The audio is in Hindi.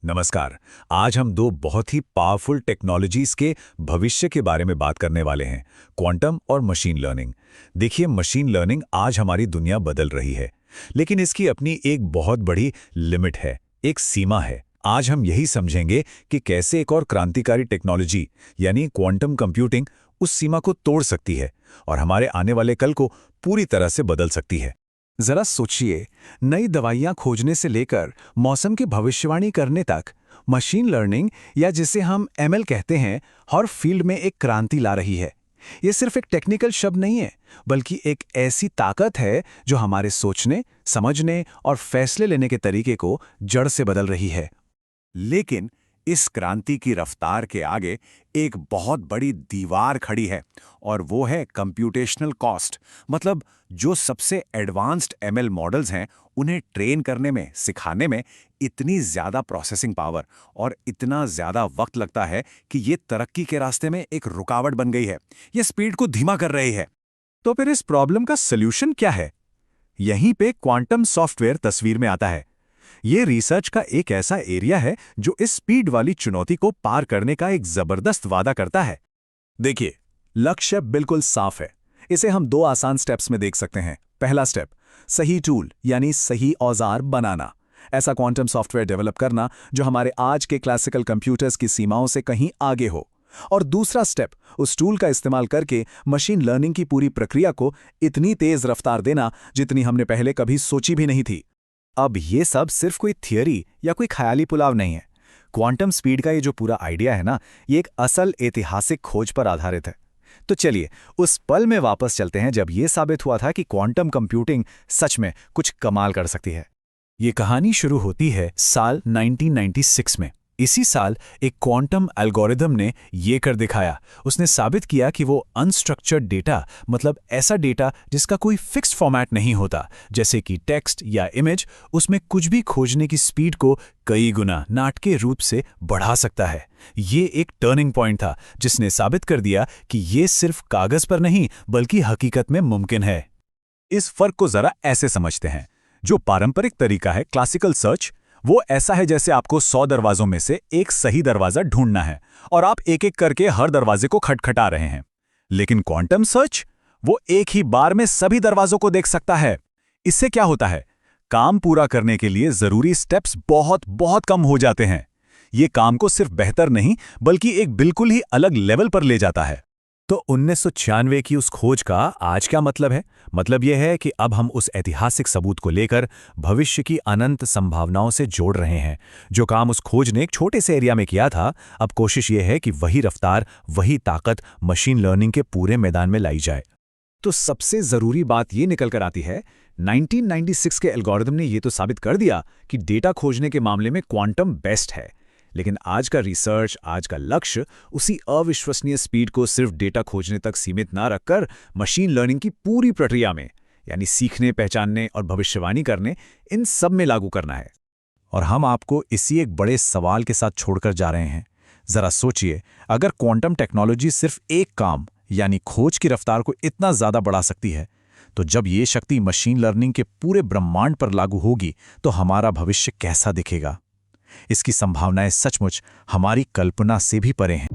नमस्कार। आज हम दो बहुत ही पावरफुल टेक्नोलॉजीज के भविष्य के बारे में बात करने वाले हैं, क्वांटम और मशीन लर्निंग। देखिए, मशीन लर्निंग आज हमारी दुनिया बदल रही है, लेकिन इसकी अपनी एक बहुत बड़ी लिमिट है, एक सीमा है। आज हम यही समझेंगे कि कैसे एक और क्रांतिकारी टेक्नोलॉजी यानी क्वांटम कंप्यूटिंग उस सीमा को तोड़ सकती है और हमारे आने वाले कल को पूरी तरह से बदल सकती है। जरा सोचिए, नई दवाइयां खोजने से लेकर मौसम की भविष्यवाणी करने तक मशीन लर्निंग या जिसे हम एमएल कहते हैं, हर फील्ड में एक क्रांति ला रही है। ये सिर्फ एक टेक्निकल शब्द नहीं है, बल्कि एक ऐसी ताकत है जो हमारे सोचने, समझने और फैसले लेने के तरीके को जड़ से बदल रही है। लेकिन इस क्रांति की रफ्तार के आगे एक बहुत बड़ी दीवार खड़ी है और वो है कंप्यूटेशनल कॉस्ट। मतलब जो सबसे एडवांस्ड एमएल मॉडल्स हैं, उन्हें ट्रेन करने में, सिखाने में इतनी ज़्यादा प्रोसेसिंग पावर और इतना ज़्यादा वक्त लगता है कि ये तरक्की के रास्ते में एक रुकावट बन गई है। ये स्पीड को धीमा कर रही है। तो फिर इस प्रॉब्लम का सल्यूशन क्या है? यहीं पे क्वांटम सॉफ्टवेयर तस्वीर में आता है। ये रिसर्च का एक ऐसा एरिया है जो इस स्पीड वाली चुनौती को पार करने का एक जबरदस्त वादा करता है। देखिए, लक्ष्य बिल्कुल साफ है। इसे हम दो आसान स्टेप्स में देख सकते हैं। पहला स्टेप, सही टूल यानी सही औजार बनाना। ऐसा क्वांटम सॉफ्टवेयर डेवलप करना जो हमारे आज के क्लासिकल कंप्यूटर्स की सीमाओं से कहीं आगे हो। और दूसरा स्टेप, उस टूल का इस्तेमाल करके मशीन लर्निंग की पूरी प्रक्रिया को इतनी तेज रफ्तार देना जितनी हमने पहले कभी सोची भी नहीं थी। अब ये सब सिर्फ कोई थियरी या कोई ख्याली पुलाव नहीं है। क्वांटम स्पीड का ये जो पूरा आइडिया है ना, ये एक असल ऐतिहासिक खोज पर आधारित है। तो चलिए उस पल में वापस चलते हैं जब ये साबित हुआ था कि क्वांटम कंप्यूटिंग सच में कुछ कमाल कर सकती है। ये कहानी शुरू होती है साल 1996 में। इसी साल एक क्वांटम एल्गोरिदम ने ये कर दिखाया। उसने साबित किया कि वो अनस्ट्रक्चर्ड डेटा, मतलब ऐसा डेटा जिसका कोई फिक्स्ड फॉर्मेट नहीं होता, जैसे कि टेक्स्ट या इमेज, उसमें कुछ भी खोजने की स्पीड को कई गुना नाटकीय रूप से बढ़ा सकता है। ये एक टर्निंग पॉइंट था जिसने साबित कर दिया कि ये सिर्फ कागज पर नहीं बल्कि हकीकत में मुमकिन है। इस फर्क को जरा ऐसे समझते हैं। जो पारंपरिक तरीका है, क्लासिकल सर्च, वो ऐसा है जैसे आपको 100 दरवाजों में से एक सही दरवाजा ढूंढना है और आप एक एक करके हर दरवाजे को खटखटा रहे हैं। लेकिन क्वांटम सर्च, वो एक ही बार में सभी दरवाजों को देख सकता है। इससे क्या होता है? काम पूरा करने के लिए जरूरी स्टेप्स बहुत बहुत कम हो जाते हैं। ये काम को सिर्फ बेहतर नहीं बल्कि एक बिल्कुल ही अलग लेवल पर ले जाता है। तो 1996 की उस खोज का आज क्या मतलब है? मतलब यह है कि अब हम उस ऐतिहासिक सबूत को लेकर भविष्य की अनंत संभावनाओं से जोड़ रहे हैं। जो काम उस खोज ने एक छोटे से एरिया में किया था, अब कोशिश यह है कि वही रफ्तार, वही ताकत मशीन लर्निंग के पूरे मैदान में लाई जाए। तो सबसे जरूरी बात ये निकल कर आती है, 1996 के एल्गोरिदम ने यह तो साबित कर दिया कि डेटा खोजने के मामले में क्वांटम बेस्ट है। लेकिन आज का रिसर्च, आज का लक्ष्य उसी अविश्वसनीय स्पीड को सिर्फ डेटा खोजने तक सीमित ना रखकर मशीन लर्निंग की पूरी प्रक्रिया में, यानी सीखने, पहचानने और भविष्यवाणी करने, इन सब में लागू करना है। और हम आपको इसी एक बड़े सवाल के साथ छोड़कर जा रहे हैं। जरा सोचिए, अगर क्वांटम टेक्नोलॉजी सिर्फ एक काम यानी खोज की रफ्तार को इतना ज्यादा बढ़ा सकती है, तो जब ये शक्ति मशीन लर्निंग के पूरे ब्रह्मांड पर लागू होगी तो हमारा भविष्य कैसा दिखेगा? इसकी संभावनाएं सचमुच हमारी कल्पना से भी परे हैं।